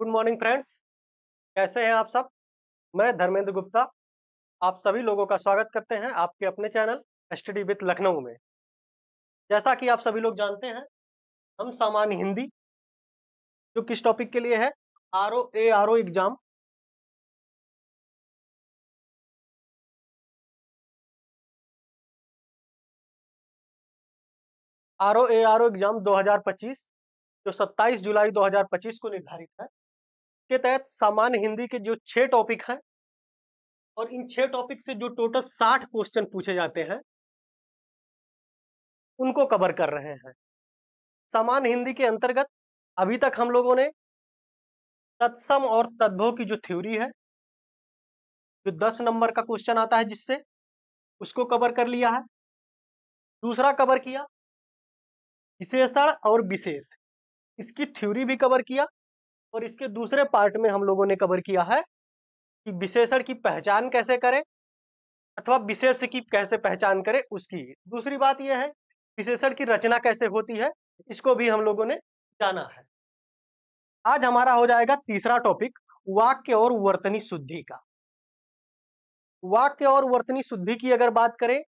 Good morning friends. कैसे हैं आप सब? मैं धर्मेंद्र गुप्ता आप सभी लोगों का स्वागत करते हैं आपके अपने चैनल स्टडी विद लखनऊ में। जैसा कि आप सभी लोग जानते हैं, हम सामान्य हिंदी जो किस टॉपिक के लिए है, आरओ एग्जाम आरओ एग्जाम 2025 जो 27 जुलाई 2025 को निर्धारित है के तहत सामान्य हिंदी के जो 6 टॉपिक हैं और इन 6 टॉपिक से जो टोटल 60 क्वेश्चन पूछे जाते हैं उनको कवर कर रहे हैं। सामान्य हिंदी के अंतर्गत अभी तक हम लोगों ने तत्सम और तद्भव की जो थ्योरी है, जो 10 नंबर का क्वेश्चन आता है जिससे उसको कवर कर लिया है। दूसरा कवर किया विशेषण और विशेष, इसकी थ्योरी भी कवर किया और इसके दूसरे पार्ट में हम लोगों ने कवर किया है कि विशेषण की पहचान कैसे करें अथवा विशेष की कैसे पहचान करें उसकी। दूसरी बात यह है विशेषण की रचना कैसे होती है, इसको भी हम लोगों ने जाना है। आज हमारा हो जाएगा तीसरा टॉपिक वाक्य और वर्तनी शुद्धि का। वाक्य और वर्तनी शुद्धि की अगर बात करें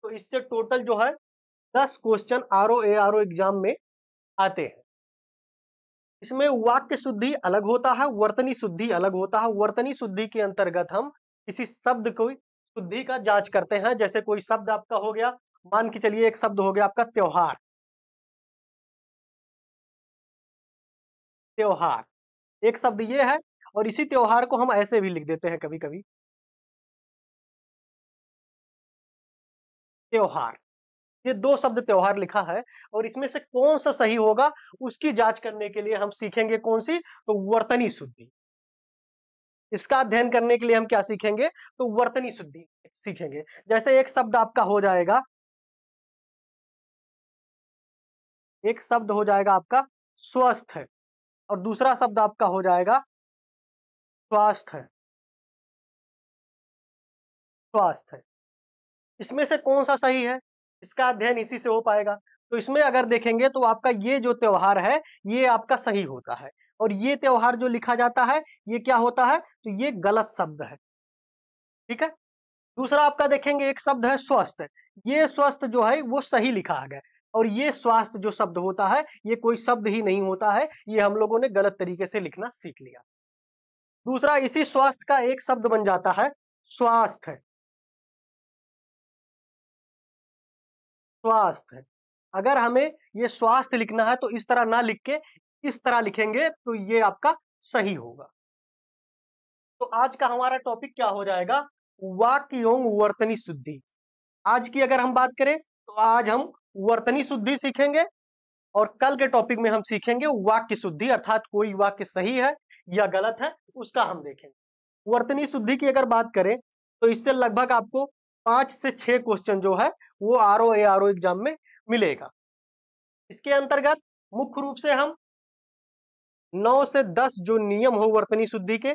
तो इससे टोटल जो है 10 क्वेश्चन आरओ एग्जाम में आते हैं। इसमें वाक्य शुद्धि अलग होता है, वर्तनी शुद्धि अलग होता है। वर्तनी शुद्धि के अंतर्गत हम किसी शब्द को शुद्धि का जांच करते हैं। जैसे कोई शब्द आपका हो गया, मान के चलिए एक शब्द हो गया आपका त्योहार। त्योहार एक शब्द ये है और इसी त्योहार को हम ऐसे भी लिख देते हैं कभी कभी, त्योहार। ये दो शब्द त्योहार लिखा है और इसमें से कौन सा सही होगा उसकी जांच करने के लिए हम सीखेंगे कौन सी, तो वर्तनी शुद्धि। इसका अध्ययन करने के लिए हम क्या सीखेंगे, तो वर्तनी शुद्धि सीखेंगे। जैसे एक शब्द आपका हो जाएगा, एक शब्द हो जाएगा आपका स्वस्थ है और दूसरा शब्द आपका हो जाएगा स्वास्थ्य है। स्वास्थ्य है, इसमें से कौन सा सही है, इसका अध्ययन इसी से हो पाएगा। तो इसमें अगर देखेंगे तो आपका ये जो त्योहार है ये आपका सही होता है और ये त्योहार जो लिखा जाता है ये क्या होता है, तो ये गलत शब्द है। ठीक है। दूसरा आपका देखेंगे एक शब्द है स्वस्थ, ये स्वस्थ जो है वो सही लिखा गया और ये स्वास्थ्य जो शब्द होता है ये कोई शब्द ही नहीं होता है, ये हम लोगों ने गलत तरीके से लिखना सीख लिया। दूसरा इसी स्वास्थ्य का एक शब्द बन जाता है स्वास्थ्य। स्वास्थ्य, अगर हमें ये स्वास्थ्य लिखना है तो इस तरह ना लिख के इस तरह लिखेंगे तो ये आपका सही होगा। तो आज का हमारा टॉपिक क्या हो जाएगा, वाक्य एवं वर्तनी शुद्धि। आज की अगर हम बात करें तो आज हम वर्तनी शुद्धि सीखेंगे और कल के टॉपिक में हम सीखेंगे वाक्य शुद्धि, अर्थात कोई वाक्य सही है या गलत है उसका हम देखेंगे। वर्तनी शुद्धि की अगर बात करें तो इससे लगभग आपको 5 से 6 क्वेश्चन जो है वो आरओ एग्जाम में मिलेगा। इसके अंतर्गत मुख्य रूप से हम 9 से 10 जो नियम हो वर्तनी शुद्धि के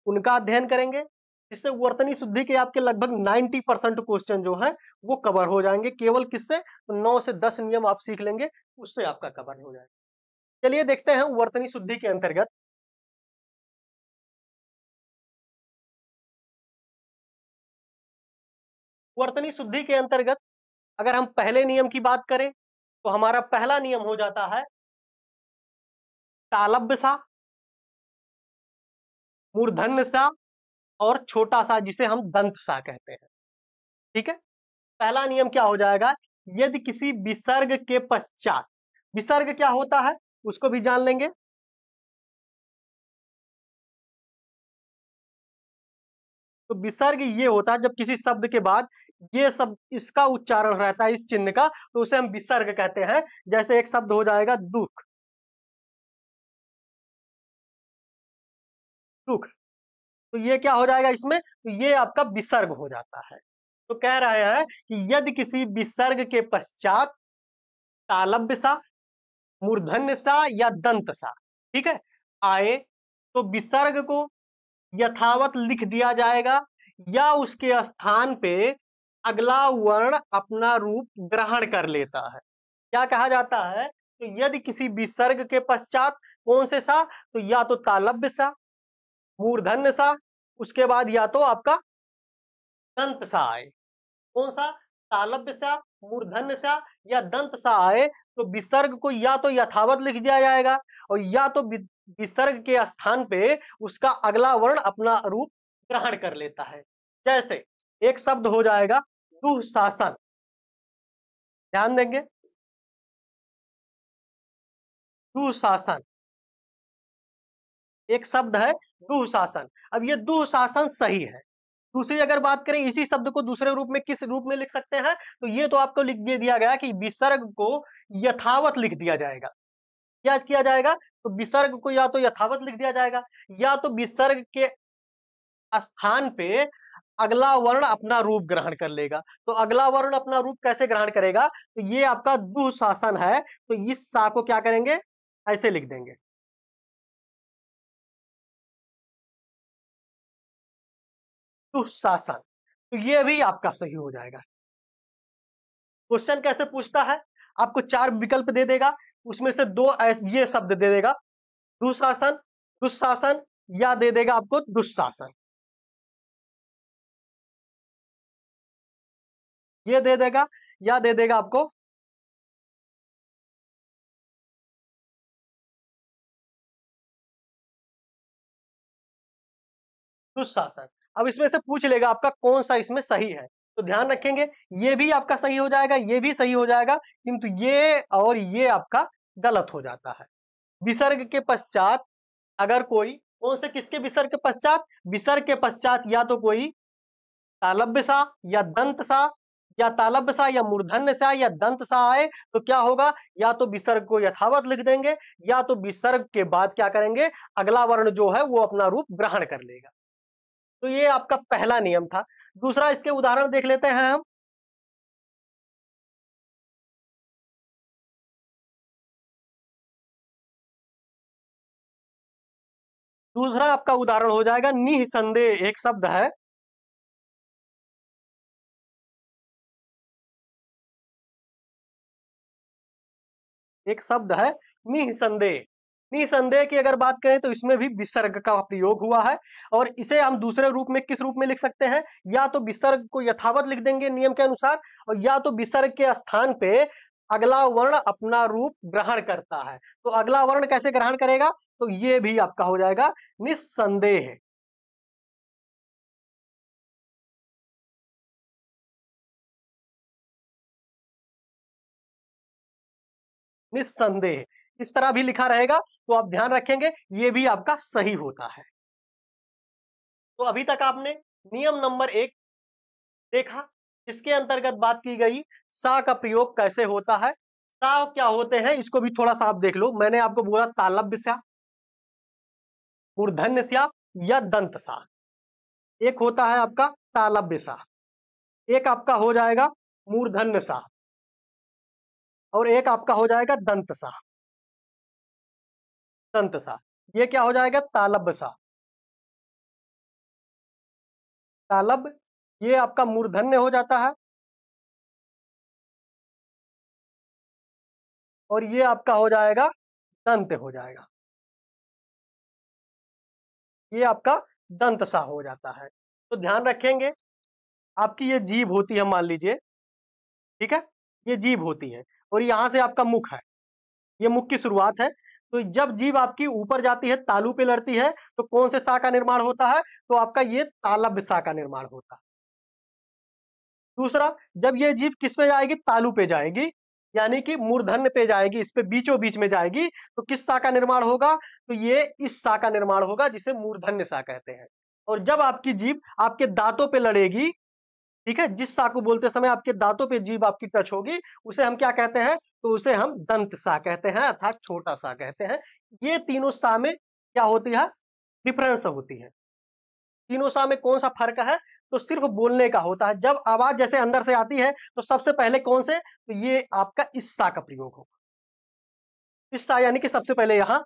उनका अध्ययन करेंगे। इससे वर्तनी शुद्धि के आपके लगभग 90% क्वेश्चन जो है वो कवर हो जाएंगे। केवल किससे, तो 9 से 10 नियम आप सीख लेंगे उससे आपका कवर हो जाएगा। चलिए देखते हैं वर्तनी शुद्धि के अंतर्गत। वर्तनी शुद्धि के अंतर्गत अगर हम पहले नियम की बात करें तो हमारा पहला नियम हो जाता है तालव्य सा, मूर्धन्य सा और छोटा सा जिसे हम दंत सा कहते हैं। ठीक है। पहला नियम क्या हो जाएगा, यदि किसी विसर्ग के पश्चात, विसर्ग क्या होता है उसको भी जान लेंगे। तो विसर्ग ये होता है जब किसी शब्द के बाद ये शब्द इसका उच्चारण रहता है इस चिन्ह का, तो उसे हम विसर्ग कहते हैं। जैसे एक शब्द हो जाएगा दुख, दुख, तो ये क्या हो जाएगा इसमें, तो ये आपका विसर्ग हो जाता है। तो कह रहे हैं कि यदि किसी विसर्ग के पश्चात तालव्य सा, मूर्धन्य सा या दंत सा, ठीक है, आए तो विसर्ग को यथावत लिख दिया जाएगा या उसके स्थान पे अगला वर्ण अपना रूप ग्रहण कर लेता है। क्या कहा जाता है, तो यदि किसी विसर्ग के पश्चात कौन से सा? तो या तो तालव्य सा, मूर्धन्य सा, उसके बाद या तो आपका दंत सा आए। कौन सा? तालव्य सा, मूर्धन्य सा या दंत सा आए तो विसर्ग को या तो यथावत लिख दिया जाएगा और या तो विसर्ग के स्थान पे उसका अगला वर्ण अपना रूप ग्रहण कर लेता है। जैसे एक शब्द हो जाएगा दुःशासन, ध्यान देंगे, दुःशासन एक शब्द है दुःशासन। अब ये दुःशासन सही है। दूसरी अगर बात करें इसी शब्द को दूसरे रूप में किस रूप में लिख सकते हैं, तो ये तो आपको लिख दिया गया कि विसर्ग को यथावत लिख दिया जाएगा। क्या किया जाएगा? तो विसर्ग को या तो यथावत लिख दिया जाएगा या तो विसर्ग के स्थान पे अगला वर्ण अपना रूप ग्रहण कर लेगा। तो अगला वर्ण अपना रूप कैसे ग्रहण करेगा? तो ये आपका दुःशासन है, तो इस सा को क्या करेंगे? ऐसे लिख देंगे, दुःशासन। तो ये भी आपका सही हो जाएगा। क्वेश्चन कैसे पूछता है? आपको 4 विकल्प दे देगा, उसमें से 2 ये शब्द दे देगा, दुशासन, दुशासन या दे देगा आपको दुशासन। ये दे देगा या दे देगा आपको दुशासन। अब इसमें से पूछ लेगा आपका कौन सा इसमें सही है, तो ध्यान रखेंगे ये भी आपका सही हो जाएगा, ये भी सही हो जाएगा, किंतु ये और ये आपका गलत हो जाता है। विसर्ग के पश्चात अगर कोई कौन से किसके विसर्ग के पश्चात? विसर्ग के पश्चात या तो कोई तालव्य सा या दंत सा या तालव्य सा या मूर्धन्य सा या दंत सा आए तो क्या होगा? या तो विसर्ग को यथावत लिख देंगे या तो विसर्ग के बाद क्या करेंगे? अगला वर्ण जो है वो अपना रूप ग्रहण कर लेगा। तो ये आपका पहला नियम था। दूसरा इसके उदाहरण देख लेते हैं हम। दूसरा आपका उदाहरण हो जाएगा निःसंदेह। एक शब्द है, एक शब्द है निःसंदेह। निःसंदेह की अगर बात करें तो इसमें भी विसर्ग का प्रयोग हुआ है और इसे हम दूसरे रूप में किस रूप में लिख सकते हैं? या तो विसर्ग को यथावत लिख देंगे नियम के अनुसार और या तो विसर्ग के स्थान पे अगला वर्ण अपना रूप ग्रहण करता है। तो अगला वर्ण कैसे ग्रहण करेगा? तो ये भी आपका हो जाएगा निस्संदेह। निस्संदेह इस तरह भी लिखा रहेगा, तो आप ध्यान रखेंगे ये भी आपका सही होता है। तो अभी तक आपने नियम नंबर 1 देखा, इसके अंतर्गत बात की गई सा का प्रयोग कैसे होता है। सा क्या होते हैं इसको भी थोड़ा सा आप देख लो। मैंने आपको बोला तालव्य सा, मूर्धन्य सा या दंत सा। एक होता है आपका तालव्य सा, एक आपका हो जाएगा मूर्धन्य सा और एक आपका हो जाएगा दंत सा। दंत सा ये क्या हो जाएगा? तालव्य सा। तालव्य ये आपका मूर्धन्य हो जाता है और ये आपका हो जाएगा दंत हो जाएगा। ये आपका दंत सा हो जाता है। तो ध्यान रखेंगे आपकी ये जीभ होती है, मान लीजिए, ठीक है, ये जीभ होती है और यहां से आपका मुख है, ये मुख की शुरुआत है। तो जब जीभ आपकी ऊपर जाती है, तालू पे लड़ती है, तो कौन से सा का निर्माण होता है? तो आपका ये तालव्य सा का निर्माण होता है। दूसरा, जब ये जीभ किस पे जाएगी? तालू पे जाएगी, यानी कि मूर्धन्य पे जाएगी, इस पे बीचों बीच में जाएगी, तो किस सा का निर्माण होगा? तो ये इस सा का निर्माण होगा जिसे मूर्धन्य सा कहते हैं। और जब आपकी जीभ आपके दांतों पे लड़ेगी, ठीक है, जिस सा को बोलते समय आपके दांतों पे जीभ आपकी टच होगी, उसे हम क्या कहते हैं? तो उसे हम दंत सा कहते हैं, अर्थात छोटा सा कहते हैं। ये तीनों सा में क्या होती है? डिफरेंस होती है। तीनों सा में कौन सा फर्क है? तो सिर्फ बोलने का होता है। जब आवाज जैसे अंदर से आती है तो सबसे पहले कौन से? तो ये आपका इस सा का प्रयोग होगा। इस सा यानी कि सबसे पहले यहां।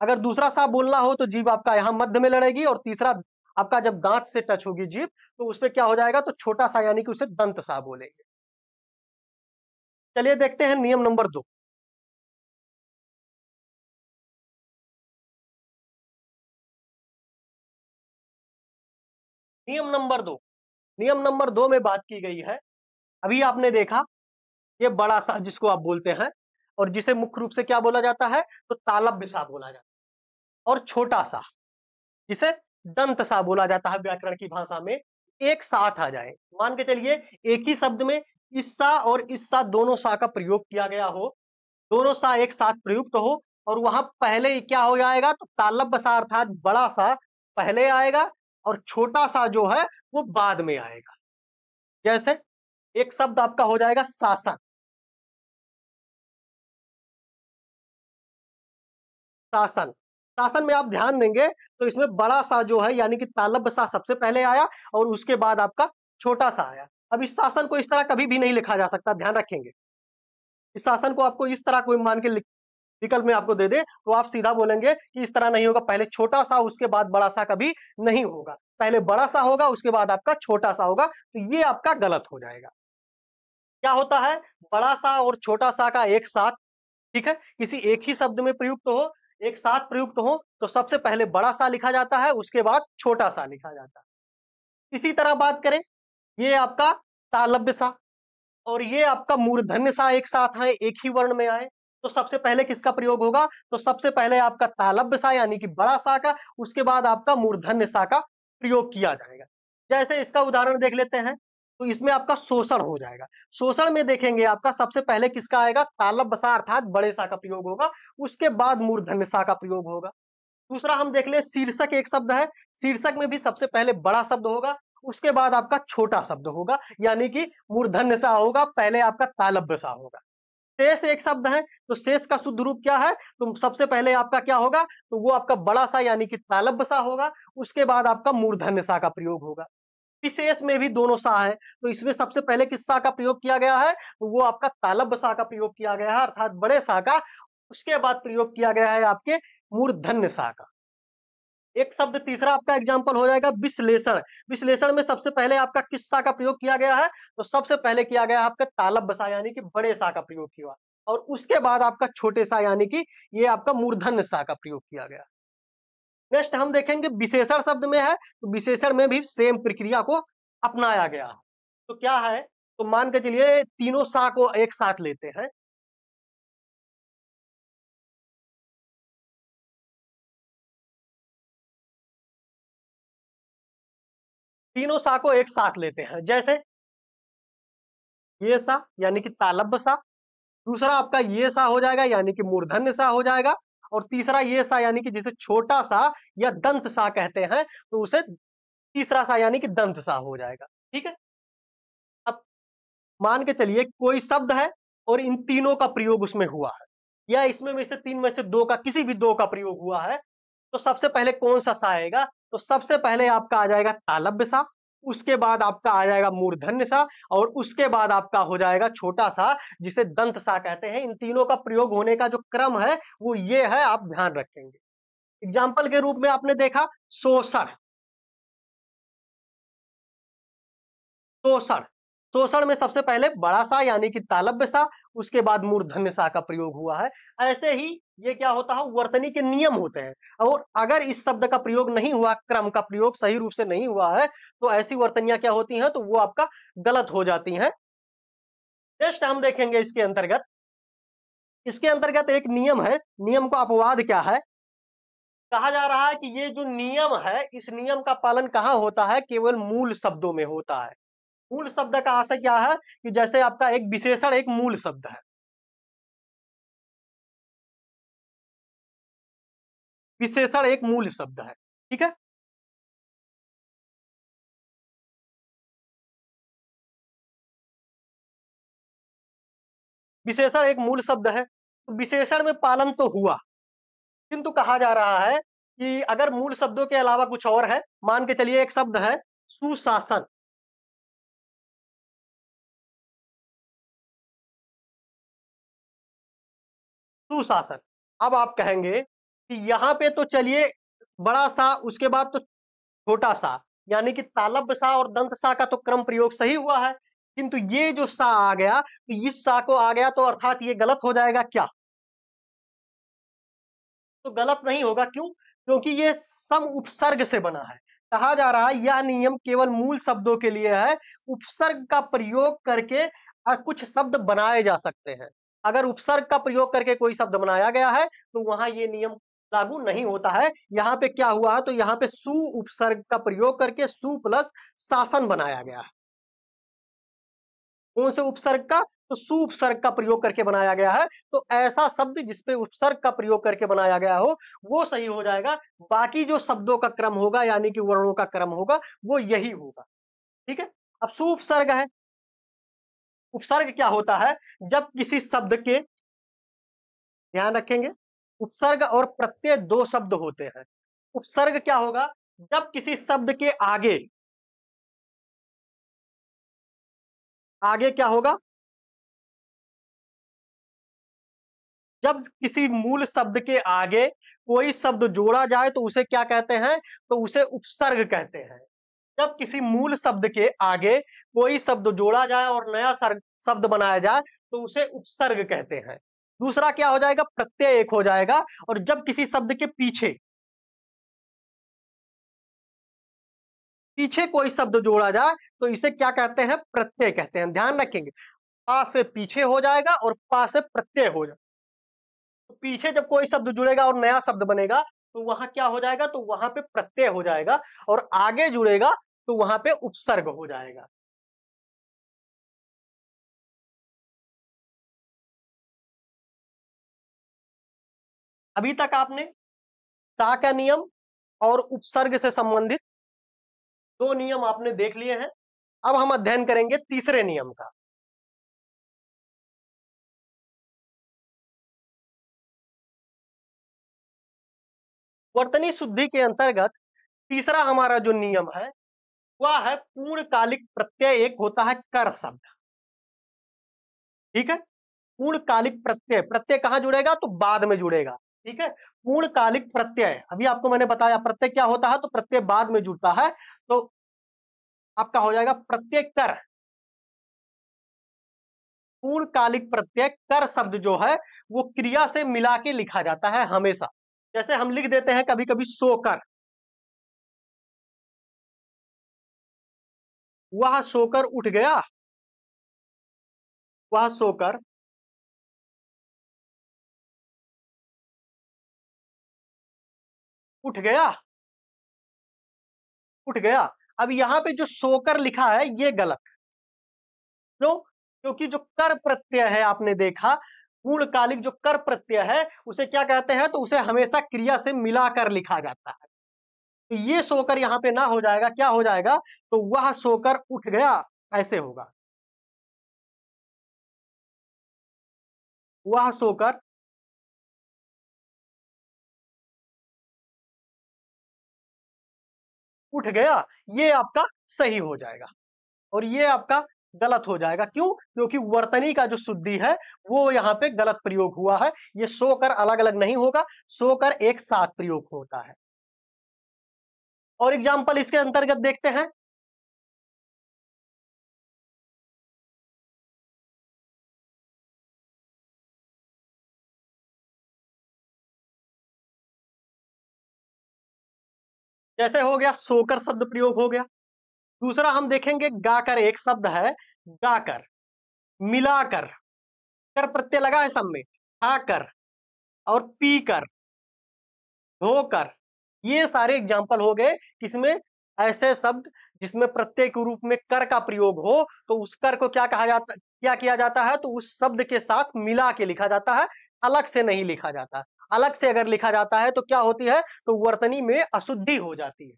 अगर दूसरा सा बोलना हो तो जीभ आपका यहां मध्य में लड़ेगी और तीसरा आपका जब दांत से टच होगी जीभ तो उसपे क्या हो जाएगा? तो छोटा सा यानी कि उसे दंत सा बोलेंगे। चलिए देखते हैं नियम नंबर 2। नियम नंबर 2, नियम नंबर 2 में बात की गई है, अभी आपने देखा ये बड़ा सा जिसको आप बोलते हैं और जिसे मुख्य रूप से क्या बोला जाता है, तो तालव्य सा बोला जाता है, और छोटा सा जिसे दंत सा बोला जाता है व्याकरण की भाषा में, एक साथ आ जाए। मान के चलिए एक ही शब्द में इस सा और इस सा दोनों सा का प्रयोग किया गया हो, दोनों सा एक साथ प्रयुक्त हो, और वहां पहले क्या हो जाएगा, तो तालव्य सा अर्थात बड़ा सा पहले आएगा और छोटा सा जो है वो बाद में आएगा। जैसे एक शब्द आपका हो जाएगा शासन, शासन, शासन में आप ध्यान देंगे तो इसमें बड़ा सा जो है यानी कि तालव्य सा सबसे पहले आया और उसके बाद आपका छोटा सा आया। अब इस शासन को इस तरह कभी भी नहीं लिखा जा सकता, ध्यान रखेंगे। इस शासन को आपको इस तरह कोई मान के विकल्प में आपको दे दे तो आप सीधा बोलेंगे कि इस तरह नहीं होगा, पहले छोटा सा उसके बाद बड़ा सा कभी नहीं होगा, पहले बड़ा सा होगा उसके बाद आपका छोटा सा होगा, तो ये आपका गलत हो जाएगा। क्या होता है, बड़ा सा और छोटा सा का एक साथ, ठीक है, किसी एक ही शब्द में प्रयुक्त हो, एक साथ प्रयुक्त हो तो सबसे पहले बड़ा सा लिखा जाता है, उसके बाद छोटा सा लिखा जाता है। इसी तरह बात करें, ये आपका तालव्य सा और ये आपका मूर्धन्य सा एक साथ आए, एक ही वर्ण में आए, तो सबसे पहले किसका प्रयोग होगा, तो सबसे पहले आपका तालव्य सा यानी कि बड़ा सा का, उसके बाद आपका मूर्धन्य सा का प्रयोग किया जाएगा। जैसे इसका उदाहरण देख लेते हैं, तो इसमें आपका शोषण हो जाएगा। शोषण में देखेंगे आपका सबसे पहले किसका आएगा, तालव्य सा अर्थात बड़े सा का प्रयोग होगा, उसके बाद मूर्धन्य सा का प्रयोग होगा। दूसरा हम देख ले, शीर्षक एक शब्द है, शीर्षक में भी सबसे पहले बड़ा शब्द होगा, उसके बाद आपका छोटा शब्द होगा, यानी कि मूर्धन्य सा होगा, पहले आपका तालव्य सा होगा। शेष एक शब्द है, तो शेष का शुद्ध रूप क्या है, तो सबसे पहले आपका क्या होगा, तो वो आपका बड़ा सा यानी कि तालव्य सा होगा, उसके बाद आपका मूर्धन्य सा का प्रयोग होगा। विशेष में भी दोनों सा है, तो इसमें सबसे पहले किस सा का प्रयोग किया गया है, तो वो आपका तालव्य सा का प्रयोग किया गया है अर्थात बड़े सा का, उसके बाद प्रयोग किया गया है आपके मूर्धन्य सा का। एक शब्द तीसरा आपका एग्जाम्पल हो जाएगा विश्लेषण। विश्लेषण में सबसे पहले आपका किस सा का प्रयोग किया गया है, तो सबसे पहले किया गया है आपका तालव्य सा यानी कि बड़े सा का प्रयोग किया, और उसके बाद आपका छोटे सा यानी कि ये आपका मूर्धन्य सा का प्रयोग किया गया। नेक्स्ट हम देखेंगे विशेषण शब्द में है, तो विशेषण में भी सेम प्रक्रिया को अपनाया गया है। तो क्या है, तो मान के चलिए तीनों सा को एक साथ लेते हैं, तीनों सा को एक साथ लेते हैं। जैसे ये सा यानी कि तालव्य सा, दूसरा आपका ये सा हो जाएगा यानी कि मूर्धन्य सा हो जाएगा, और तीसरा ये सा यानी कि जिसे छोटा सा या दंत सा कहते हैं, तो उसे तीसरा सा यानी कि दंत सा हो जाएगा। ठीक है, अब मान के चलिए कोई शब्द है और इन तीनों का प्रयोग उसमें हुआ है, या इसमें में से तीन में से दो का, किसी भी दो का प्रयोग हुआ है, तो सबसे पहले कौन सा सा आएगा, तो सबसे पहले आपका आ जाएगा तालव्य सा, उसके बाद आपका आ जाएगा मूर्धन्य सा, और उसके बाद आपका हो जाएगा छोटा सा जिसे दंत सा कहते हैं। इन तीनों का प्रयोग होने का जो क्रम है वो ये है, आप ध्यान रखेंगे। एग्जाम्पल के रूप में आपने देखा शोषण, शोषण, शोषण में सबसे पहले बड़ा सा यानी कि तालव्य सा, उसके बाद मूर्धन्य सा का प्रयोग हुआ है। ऐसे ही ये क्या होता है, वर्तनी के नियम होते हैं, और अगर इस शब्द का प्रयोग नहीं हुआ, क्रम का प्रयोग सही रूप से नहीं हुआ है, तो ऐसी वर्तनियां क्या होती हैं, तो वो आपका गलत हो जाती हैं। नेक्स्ट हम देखेंगे इसके अंतर्गत, इसके अंतर्गत एक नियम है, नियम का अपवाद क्या है, कहा जा रहा है कि ये जो नियम है, इस नियम का पालन कहाँ होता है, केवल मूल शब्दों में होता है। मूल शब्द का आशय क्या है, कि जैसे आपका एक विशेषण एक मूल शब्द है, विशेषण एक मूल शब्द है, ठीक है, विशेषण एक मूल शब्द है, तो विशेषण में पालन तो हुआ, किंतु कहा जा रहा है कि अगर मूल शब्दों के अलावा कुछ और है, मान के चलिए एक शब्द है सुशासन, सुशासन, अब आप कहेंगे कि यहाँ पे तो चलिए बड़ा सा, उसके बाद तो छोटा सा, यानी कि तालव्य सा और दंत सा का तो क्रम प्रयोग सही हुआ है, किंतु ये जो सा आ गया, तो इस सा को आ गया, तो अर्थात ये गलत हो जाएगा क्या, तो गलत नहीं होगा, क्यों, क्योंकि ये सम उपसर्ग से बना है। कहा जा रहा है यह नियम केवल मूल शब्दों के लिए है, उपसर्ग का प्रयोग करके कुछ शब्द बनाए जा सकते हैं। अगर उपसर्ग का प्रयोग करके कोई शब्द बनाया गया है तो वहां ये नियम लागू नहीं होता है। यहाँ पे क्या हुआ है, तो यहाँ पे सु उपसर्ग का प्रयोग करके सु प्लस शासन बनाया गया है। कौन से उपसर्ग का, तो सु उपसर्ग का प्रयोग करके बनाया गया है। तो ऐसा शब्द जिसपे उपसर्ग का प्रयोग करके बनाया गया हो वो सही हो जाएगा। बाकी जो शब्दों का क्रम होगा यानी कि वर्णों का क्रम होगा वो यही होगा। ठीक है। अब सु उपसर्ग है। उपसर्ग क्या होता है, जब किसी शब्द के, ध्यान रखेंगे, उपसर्ग और प्रत्यय दो शब्द होते हैं। उपसर्ग क्या होगा, जब किसी शब्द के आगे, आगे क्या होगा, जब किसी मूल शब्द के आगे कोई शब्द जोड़ा जाए तो उसे क्या कहते हैं, तो उसे उपसर्ग कहते हैं। जब किसी मूल शब्द के आगे कोई शब्द जोड़ा जाए और नया शब्द बनाया जाए तो उसे उपसर्ग कहते हैं। दूसरा क्या हो जाएगा, प्रत्यय एक हो जाएगा। और जब किसी शब्द के पीछे पीछे कोई शब्द जोड़ा जाए तो इसे क्या कहते हैं, प्रत्यय कहते हैं। ध्यान रखेंगे, पा से पीछे हो जाएगा और पा से प्रत्यय हो जाएगा। तो पीछे जब कोई शब्द जुड़ेगा और नया शब्द बनेगा तो वहां क्या हो जाएगा, तो वहां पे प्रत्यय हो जाएगा। और आगे जुड़ेगा तो वहां पे उपसर्ग हो जाएगा। अभी तक आपने सा का नियम और उपसर्ग से संबंधित दो नियम आपने देख लिए हैं। अब हम अध्ययन करेंगे तीसरे नियम का। वर्तनी शुद्धि के अंतर्गत तीसरा हमारा जो नियम है वह है पूर्णकालिक प्रत्यय। एक होता है कर शब्द। ठीक है। पूर्णकालिक प्रत्यय, प्रत्यय कहां जुड़ेगा, तो बाद में जुड़ेगा। ठीक है। पूर्णकालिक प्रत्यय, अभी आपको मैंने बताया प्रत्यय क्या होता है, तो प्रत्यय बाद में जुड़ता है। तो आपका हो जाएगा प्रत्यय कर। पूर्णकालिक प्रत्यय कर शब्द जो है वो क्रिया से मिला के लिखा जाता है हमेशा। जैसे हम लिख देते हैं कभी कभी सोकर, वह सोकर उठ गया, वह सोकर उठ गया, उठ गया। अब यहां पे जो सोकर लिखा है ये गलत। क्यों, क्योंकि जो कर प्रत्यय है आपने देखा, पूर्णकालिक जो कर प्रत्यय है उसे क्या कहते हैं, तो उसे हमेशा क्रिया से मिलाकर लिखा जाता है। तो ये सोकर यहां पे ना हो जाएगा, क्या हो जाएगा, तो वह सोकर उठ गया, ऐसे होगा। वह सोकर उठ गया, ये आपका सही हो जाएगा। और ये आपका गलत हो जाएगा। क्यों, क्योंकि वर्तनी का जो शुद्धि है वो यहाँ पे गलत प्रयोग हुआ है। ये सोकर अलग अलग नहीं होगा, सोकर एक साथ प्रयोग होता है। और एग्जाम्पल इसके अंतर्गत देखते हैं। जैसे हो गया सोकर शब्द प्रयोग हो गया। दूसरा हम देखेंगे गाकर, एक शब्द है गाकर, मिलाकर, कर प्रत्यय लगा है सब में, खाकर और पीकर, धोकर, ये सारे एग्जाम्पल हो गए किसमें, ऐसे शब्द जिसमें प्रत्यय के रूप में कर का प्रयोग हो। तो उस कर को क्या कहा जाता, क्या किया जाता है, तो उस शब्द के साथ मिला के लिखा जाता है, अलग से नहीं लिखा जाता। अलग से अगर लिखा जाता है तो क्या होती है, तो वर्तनी में अशुद्धि हो जाती है।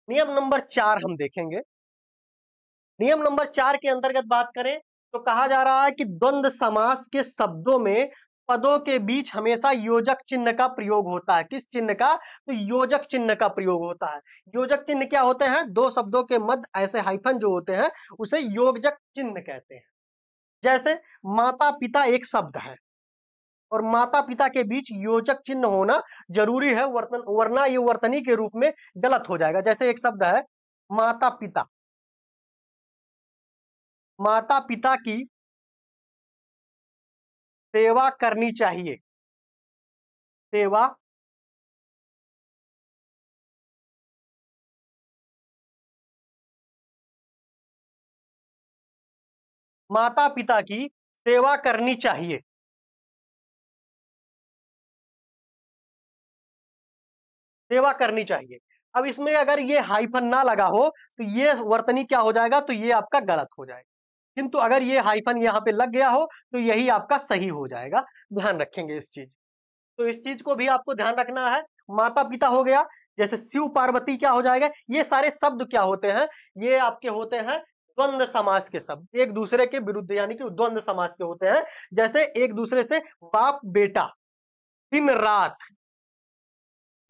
नियम नंबर 4 हम देखेंगे। नियम नंबर 4 के अंतर्गत बात करें तो कहा जा रहा है कि द्वंद्व समास के शब्दों में पदों के बीच हमेशा योजक चिन्ह का प्रयोग होता है। किस चिन्ह का, तो योजक चिन्ह का प्रयोग होता है। योजक चिन्ह क्या होते हैं, दो शब्दों के मध्य ऐसे हाइफन जो होते हैं उसे योजक चिन्ह कहते हैं। जैसे माता पिता एक शब्द है और माता पिता के बीच योजक चिन्ह होना जरूरी है, वरना ये वर्तनी के रूप में गलत हो जाएगा। जैसे एक शब्द है माता पिता, माता पिता की सेवा करनी चाहिए, सेवा माता पिता की सेवा करनी चाहिए। सेवा करनी चाहिए। अब इसमें अगर ये हाइफन ना लगा हो तो ये वर्तनी क्या हो जाएगा, तो ये आपका गलत हो जाएगा। किंतु अगर ये हाइफन यहाँ पे लग गया हो तो यही आपका सही हो जाएगा। ध्यान रखेंगे इस चीज, तो इस चीज को भी आपको ध्यान रखना है। माता पिता हो गया, जैसे शिव पार्वती क्या हो जाएगा, ये सारे शब्द क्या होते हैं, ये आपके होते हैं द्वंद्व समास के शब्द, एक दूसरे के विरुद्ध यानी कि द्वंद्व समास के होते हैं। जैसे एक दूसरे से बाप बेटा, दिन रात,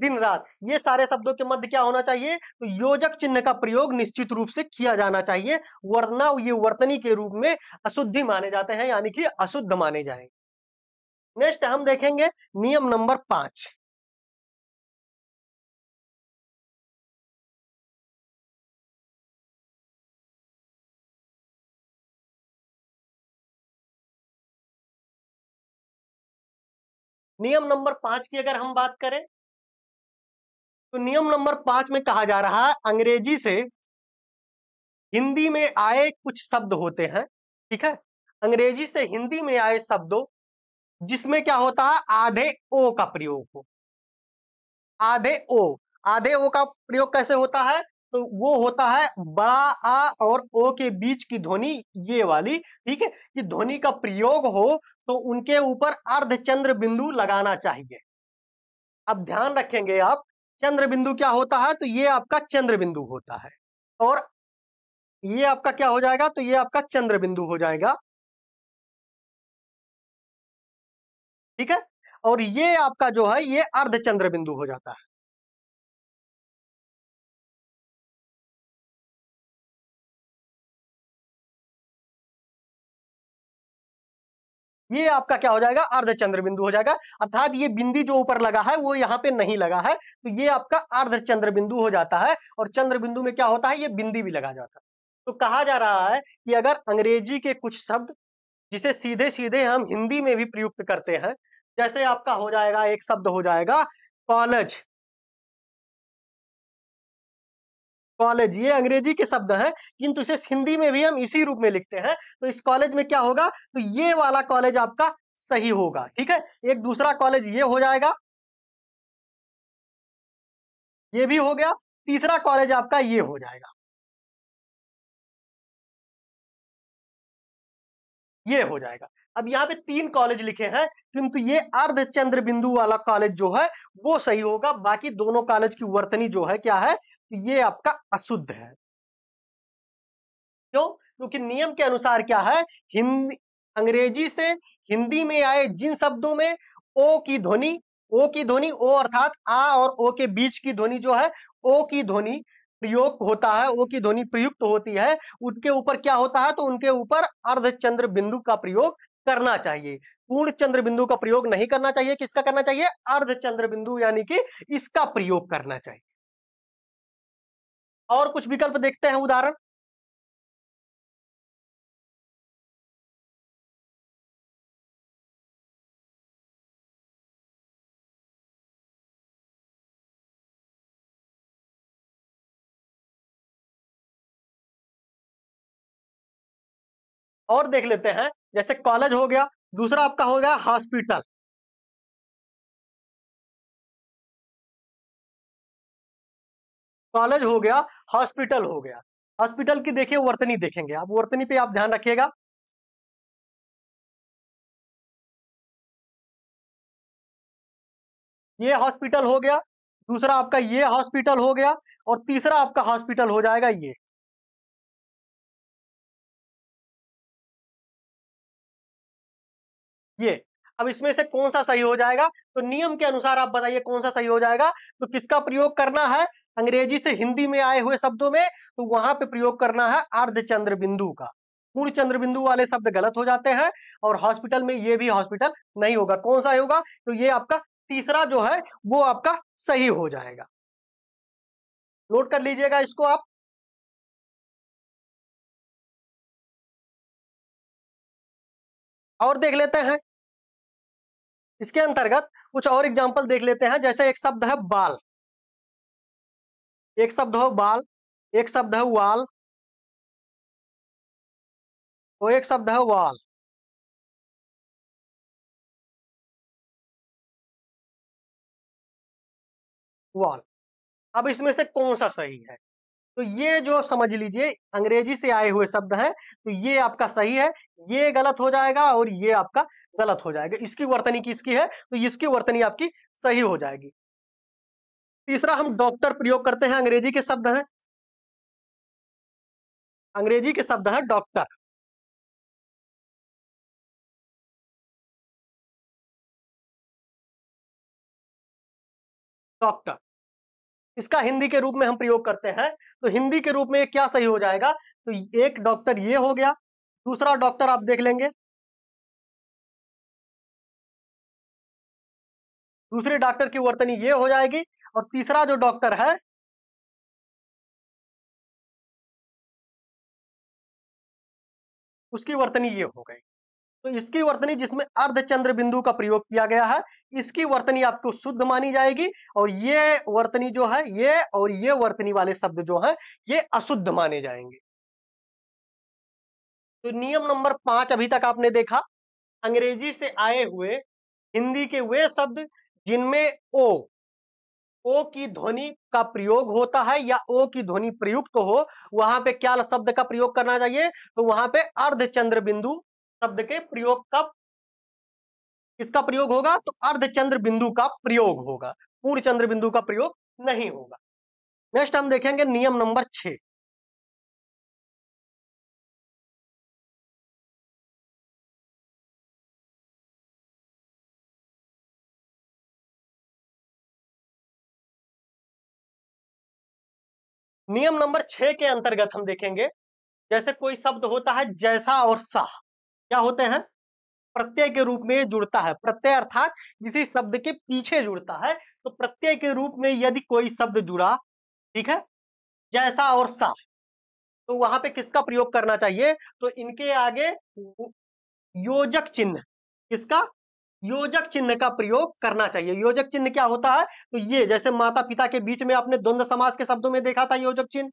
दिन रात, ये सारे शब्दों के मध्य क्या होना चाहिए, तो योजक चिन्ह का प्रयोग निश्चित रूप से किया जाना चाहिए, वरना ये वर्तनी के रूप में अशुद्धि माने जाते हैं, यानी कि अशुद्ध माने जाएंगे। नेक्स्ट हम देखेंगे नियम नंबर 5। नियम नंबर 5 की अगर हम बात करें तो नियम नंबर 5 में कहा जा रहा है, अंग्रेजी से हिंदी में आए कुछ शब्द होते हैं, ठीक है, अंग्रेजी से हिंदी में आए शब्दों जिसमें क्या होता है, आधे ओ का प्रयोग हो। आधे ओ, आधे ओ का प्रयोग कैसे होता है, तो वो होता है बड़ा आ और ओ के बीच की ध्वनि ये वाली, ठीक है, कि ध्वनि का प्रयोग हो तो उनके ऊपर अर्धचंद्र बिंदु लगाना चाहिए। अब ध्यान रखेंगे आप, चंद्र बिंदु क्या होता है, तो ये आपका चंद्र बिंदु होता है, और ये आपका क्या हो जाएगा, तो ये आपका चंद्र बिंदु हो जाएगा, ठीक है, और ये आपका जो है ये अर्धचंद्र बिंदु हो जाता है। ये आपका क्या हो जाएगा, अर्धचंद्र बिंदु हो जाएगा, अर्थात ये बिंदी जो ऊपर लगा है वो यहाँ पे नहीं लगा है, तो ये आपका अर्धचंद्र बिंदु हो जाता है, और चंद्र बिंदु में क्या होता है, ये बिंदी भी लगा जाता है। तो कहा जा रहा है कि अगर अंग्रेजी के कुछ शब्द जिसे सीधे सीधे हम हिंदी में भी प्रयुक्त करते हैं, जैसे आपका हो जाएगा, एक शब्द हो जाएगा कॉलेज, कॉलेज ये अंग्रेजी के शब्द हैं, किंतु इसे हिंदी में भी हम इसी रूप में लिखते हैं, तो इस कॉलेज में क्या होगा, तो ये वाला कॉलेज आपका सही होगा, ठीक है। एक दूसरा कॉलेज ये हो जाएगा, ये भी हो गया, तीसरा कॉलेज आपका ये हो जाएगा, ये हो जाएगा। अब यहाँ पे 3 कॉलेज लिखे हैं, किंतु ये अर्धचंद्र बिंदु वाला कॉलेज जो है वो सही होगा, बाकी दोनों कॉलेज की वर्तनी जो है क्या है, ये आपका अशुद्ध है। क्यों, क्योंकि नियम के अनुसार क्या है, हिंदी, अंग्रेजी से हिंदी में आए जिन शब्दों में ओ की ध्वनि, ओ की ध्वनि, ओ अर्थात आ और ओ के बीच की ध्वनि जो है, ओ की ध्वनि प्रयोग होता है, ओ की ध्वनि प्रयुक्त होती है, उनके ऊपर क्या होता है, तो उनके ऊपर अर्धचंद्र बिंदु का प्रयोग करना चाहिए, पूर्ण चंद्र बिंदु का प्रयोग नहीं करना चाहिए। किसका करना चाहिए, अर्धचंद्र बिंदु यानी कि इसका प्रयोग करना चाहिए। और कुछ विकल्प देखते हैं, उदाहरण। और देख लेते हैं, जैसे कॉलेज हो गया, दूसरा आपका हो गया हॉस्पिटल, कॉलेज हो गया, हॉस्पिटल हो गया। हॉस्पिटल की देखिए वर्तनी देखेंगे आप, वर्तनी पे आप ध्यान रखिएगा। ये हॉस्पिटल हो गया, दूसरा आपका ये हॉस्पिटल हो गया, और तीसरा आपका हॉस्पिटल हो जाएगा ये। अब इसमें से कौन सा सही हो जाएगा, तो नियम के अनुसार आप बताइए कौन सा सही हो जाएगा, तो किसका प्रयोग करना है, अंग्रेजी से हिंदी में आए हुए शब्दों में, तो वहां पे प्रयोग करना है अर्धचंद्र बिंदु का। पूर्ण चंद्र बिंदु वाले शब्द गलत हो जाते हैं, और हॉस्पिटल में ये भी हॉस्पिटल नहीं होगा। कौन सा होगा, तो ये आपका तीसरा जो है वो आपका सही हो जाएगा। नोट कर लीजिएगा इसको आप। और देख लेते हैं इसके अंतर्गत कुछ और एग्जाम्पल देख लेते हैं, जैसे एक शब्द है बाल, एक शब्द हो बाल, एक शब्द है वाल, तो एक शब्द है वाल। वाल। अब इसमें से कौन सा सही है? तो ये जो समझ लीजिए अंग्रेजी से आए हुए शब्द हैं, तो ये आपका सही है, ये गलत हो जाएगा और ये आपका गलत हो जाएगा। इसकी वर्तनी किसकी है? तो इसकी वर्तनी आपकी सही हो जाएगी। तीसरा हम डॉक्टर प्रयोग करते हैं, अंग्रेजी के शब्द हैं, अंग्रेजी के शब्द है डॉक्टर। डॉक्टर इसका हिंदी के रूप में हम प्रयोग करते हैं, तो हिंदी के रूप में क्या सही हो जाएगा? तो एक डॉक्टर ये हो गया, दूसरा डॉक्टर आप देख लेंगे, दूसरे डॉक्टर की वर्तनी ये हो जाएगी, और तीसरा जो डॉक्टर है उसकी वर्तनी ये हो गई। तो इसकी वर्तनी जिसमें अर्धचंद्र बिंदु का प्रयोग किया गया है, इसकी वर्तनी आपको शुद्ध मानी जाएगी, और ये वर्तनी जो है, ये और ये वर्तनी वाले शब्द जो है ये अशुद्ध माने जाएंगे। तो नियम नंबर 5 अभी तक आपने देखा, अंग्रेजी से आए हुए हिंदी के वे शब्द जिनमें ओ की ध्वनि का प्रयोग होता है या ओ की ध्वनि प्रयुक्त तो हो, वहां पे क्या शब्द का प्रयोग करना चाहिए? तो वहां पे अर्धचंद्र बिंदु शब्द के प्रयोग का, किसका प्रयोग होगा? तो अर्धचंद्र बिंदु का प्रयोग होगा, पूर्ण चंद्र बिंदु का प्रयोग नहीं होगा। नेक्स्ट हम देखेंगे नियम नंबर 6। नियम नंबर 6 के अंतर्गत हम देखेंगे, जैसे कोई शब्द होता है जैसा और सा, क्या होते हैं? प्रत्यय के रूप में जुड़ता है। प्रत्यय अर्थात किसी शब्द के पीछे जुड़ता है, तो प्रत्यय के रूप में यदि कोई शब्द जुड़ा, ठीक है, जैसा और सा, तो वहां पे किसका प्रयोग करना चाहिए? तो इनके आगे योजक चिन्ह, किसका? योजक चिन्ह का प्रयोग करना चाहिए। योजक चिन्ह क्या होता है? तो ये जैसे माता पिता के बीच में आपने द्वंद्व समास के शब्दों में देखा था योजक चिन्ह,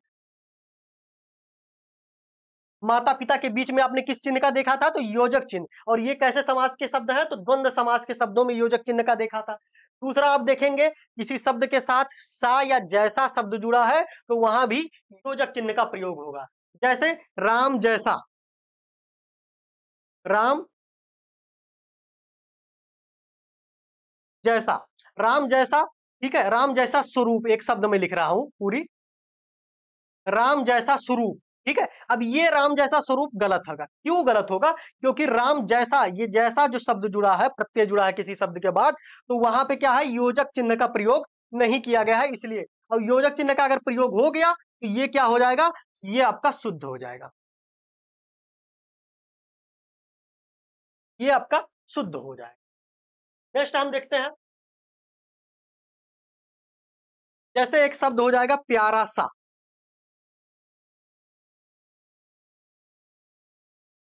माता पिता के बीच में आपने किस चिन्ह का देखा था? तो योजक चिन्ह। और ये कैसे समास के शब्द है? तो द्वंद्व समास के शब्दों में योजक चिन्ह का देखा था। दूसरा आप देखेंगे किसी शब्द के साथ सा या जैसा शब्द जुड़ा है, तो वहां भी योजक चिन्ह का प्रयोग होगा। जैसे राम जैसा, राम जैसा, राम जैसा, ठीक है, राम जैसा स्वरूप एक शब्द में लिख रहा हूं पूरी, राम जैसा स्वरूप, ठीक है। अब ये राम जैसा स्वरूप गलत होगा। क्यों गलत होगा? क्योंकि राम जैसा, ये जैसा जो शब्द जुड़ा है, प्रत्यय जुड़ा है किसी शब्द के बाद, तो वहां पे क्या है? योजक चिन्ह का प्रयोग नहीं किया गया है, इसलिए। और योजक चिन्ह का अगर प्रयोग हो गया तो ये क्या हो जाएगा? ये आपका शुद्ध हो जाएगा, ये आपका शुद्ध हो जाएगा। नेक्स्ट हम देखते हैं, जैसे एक शब्द हो जाएगा प्यारा सा,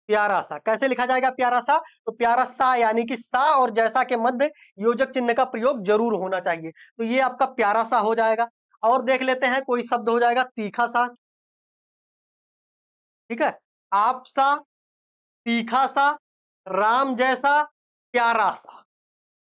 प्यारा सा कैसे लिखा जाएगा? प्यारा सा, तो प्यारा सा यानी कि सा और जैसा के मध्य योजक चिन्ह का प्रयोग जरूर होना चाहिए, तो ये आपका प्यारा सा हो जाएगा। और देख लेते हैं, कोई शब्द हो जाएगा तीखा सा, ठीक है, आप सा, तीखा सा, राम जैसा, प्यारा सा।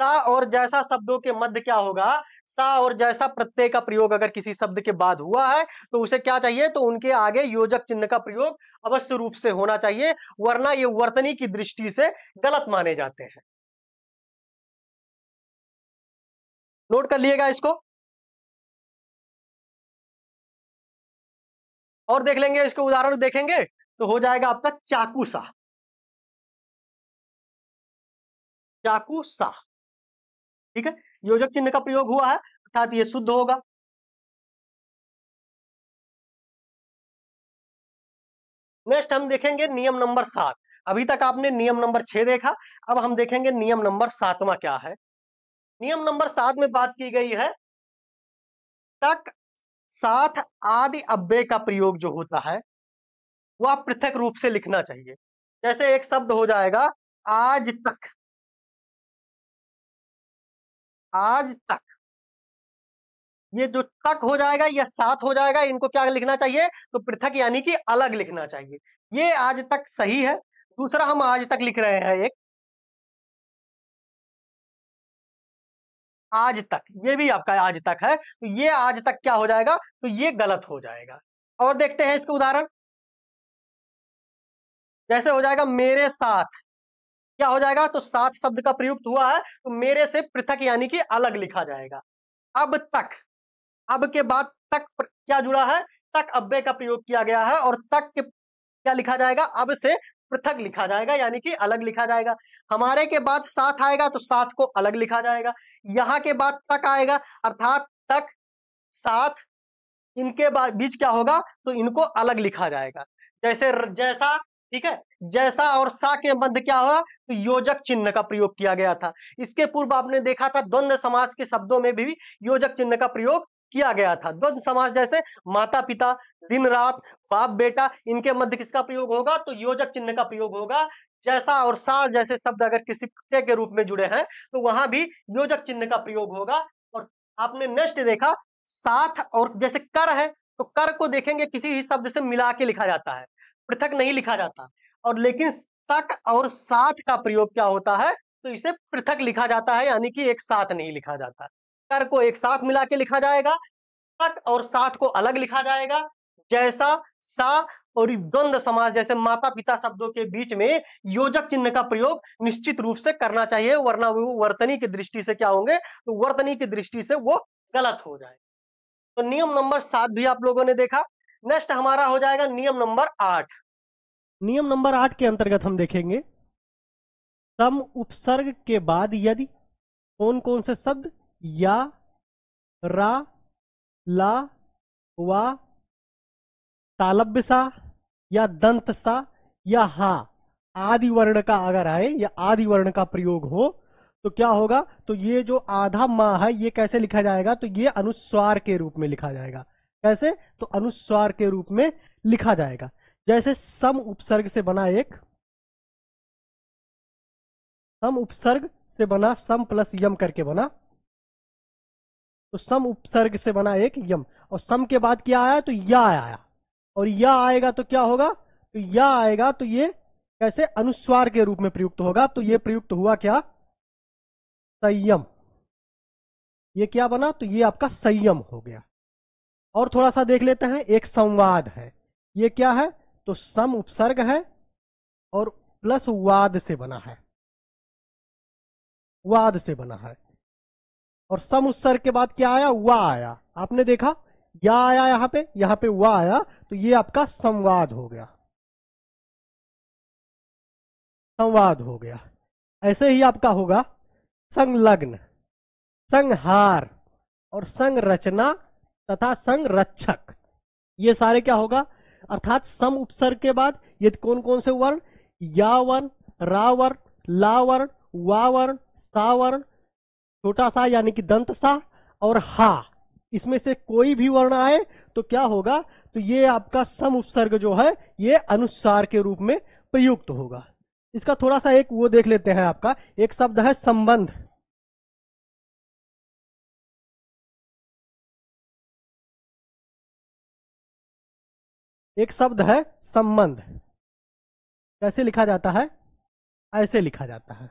सा और जैसा शब्दों के मध्य क्या होगा? सा और जैसा प्रत्यय का प्रयोग अगर किसी शब्द के बाद हुआ है, तो उसे क्या चाहिए? तो उनके आगे योजक चिन्ह का प्रयोग अवश्य रूप से होना चाहिए, वरना ये वर्तनी की दृष्टि से गलत माने जाते हैं। नोट कर लिएगा इसको। और देख लेंगे, इसके उदाहरण देखेंगे, तो हो जाएगा आपका चाकू सा, चाकू सा, ठीक है, योजक चिन्ह का प्रयोग हुआ है, अर्थात ये शुद्ध होगा। नेक्स्ट हम देखेंगे नियम नंबर 7। अभी तक आपने नियम नंबर 6 देखा, अब हम देखेंगे नियम नंबर 7वां क्या है। नियम नंबर 7 में बात की गई है, तक साथ आदि अव्यय का प्रयोग जो होता है वह पृथक रूप से लिखना चाहिए। जैसे एक शब्द हो जाएगा आज तक, आज तक, ये जो तक हो जाएगा या साथ हो जाएगा, इनको क्या लिखना चाहिए? तो पृथक यानी कि अलग लिखना चाहिए। ये आज तक सही है, दूसरा हम आज तक लिख रहे हैं एक आज तक, ये भी आपका आज तक है, तो ये आज तक क्या हो जाएगा, तो ये गलत हो जाएगा। और देखते हैं इसके उदाहरण, जैसे हो जाएगा मेरे साथ, क्या हो जाएगा, तो साथ शब्द का प्रयुक्त हुआ है तो मेरे से पृथक यानी कि अलग लिखा जाएगा। अब तक, अब के बाद तक क्या जुड़ा है, तक अव्यय का प्रयोग किया गया है और तक के क्या लिखा जाएगा, अब से पृथक लिखा जाएगा यानी कि अलग लिखा जाएगा। हमारे के बाद साथ आएगा तो साथ को अलग लिखा जाएगा। यहाँ के बाद तक आएगा अर्थात तक साथ, इनके बाद बीच क्या होगा, तो इनको अलग लिखा जाएगा। जैसे जैसा, ठीक है, जैसा और सा के मध्य क्या हुआ, तो योजक चिन्ह का प्रयोग किया गया था। इसके पूर्व आपने देखा था द्वंद्व समास के शब्दों में भी योजक चिन्ह का प्रयोग किया गया था। द्वंद्व समास जैसे माता पिता, दिन रात, बाप बेटा, इनके मध्य किसका प्रयोग होगा, तो योजक चिन्ह का प्रयोग होगा। जैसा और सा जैसे शब्द अगर किसी क्रिया के रूप में जुड़े हैं तो वहां भी योजक चिन्ह का प्रयोग होगा। और आपने नेक्स्ट देखा साथ और जैसे कर है, तो कर को देखेंगे किसी ही शब्द से मिला के लिखा जाता है, पृथक नहीं लिखा जाता। और लेकिन तक और साथ का प्रयोग क्या होता है, तो इसे पृथक लिखा जाता है यानी कि एक साथ नहीं लिखा जाता। कर को एक साथ मिला के लिखा जाएगा, तक और साथ को अलग लिखा जाएगा। जैसा, सा और द्वंद्व समास जैसे माता पिता शब्दों के बीच में योजक चिन्ह का प्रयोग निश्चित रूप से करना चाहिए, वरना वो वर्तनी की दृष्टि से क्या होंगे, तो वर्तनी की दृष्टि से वो गलत हो जाए। तो नियम नंबर 7 भी आप लोगों ने देखा। नेक्स्ट हमारा हो जाएगा नियम नंबर 8। नियम नंबर 8 के अंतर्गत हम देखेंगे सम उपसर्ग के बाद यदि कौन कौन से शब्द या, रा, ला, वा, तालव्य सा या दंत सा या हा आदि वर्ण का अगर आए या आदि वर्ण का प्रयोग हो तो क्या होगा, तो ये जो आधा माह है ये कैसे लिखा जाएगा, तो ये अनुस्वार के रूप में लिखा जाएगा। कैसे, तो अनुस्वार के रूप में लिखा जाएगा। जैसे सम उपसर्ग से बना एक, सम उपसर्ग से बना सम प्लस यम करके बना, तो सम उपसर्ग से बना एक यम और सम के बाद क्या आया, तो या आया और या आएगा तो क्या होगा, तो या आएगा तो ये कैसे अनुस्वार के रूप में प्रयुक्त होगा। तो ये प्रयुक्त हुआ क्या, संयम। ये क्या बना, तो ये आपका संयम हो गया। और थोड़ा सा देख लेते हैं, एक संवाद है, ये क्या है, तो सम उपसर्ग है और प्लस वाद से बना है, वाद से बना है। और सम उपसर्ग के बाद क्या आया, वा आया, आपने देखा या आया यहाँ पे वा आया, तो ये आपका संवाद हो गया, संवाद हो गया। ऐसे ही आपका होगा संलग्न, संहार और संरचना तथा संरक्षक, ये सारे क्या होगा, अर्थात सम उपसर्ग के बाद ये कौन कौन से वर्ण, या वर्ण, रा वर्ण, ला वर्ण, वा वर्ण, सा वर्ण, छोटा सा यानी कि दंत सा और हा, इसमें से कोई भी वर्ण आए तो क्या होगा, तो ये आपका सम उपसर्ग जो है ये अनुस्वार के रूप में प्रयुक्त होगा। इसका थोड़ा सा एक वो देख लेते हैं, आपका एक शब्द है संबंध। एक शब्द है संबंध, कैसे लिखा जाता है, ऐसे लिखा जाता है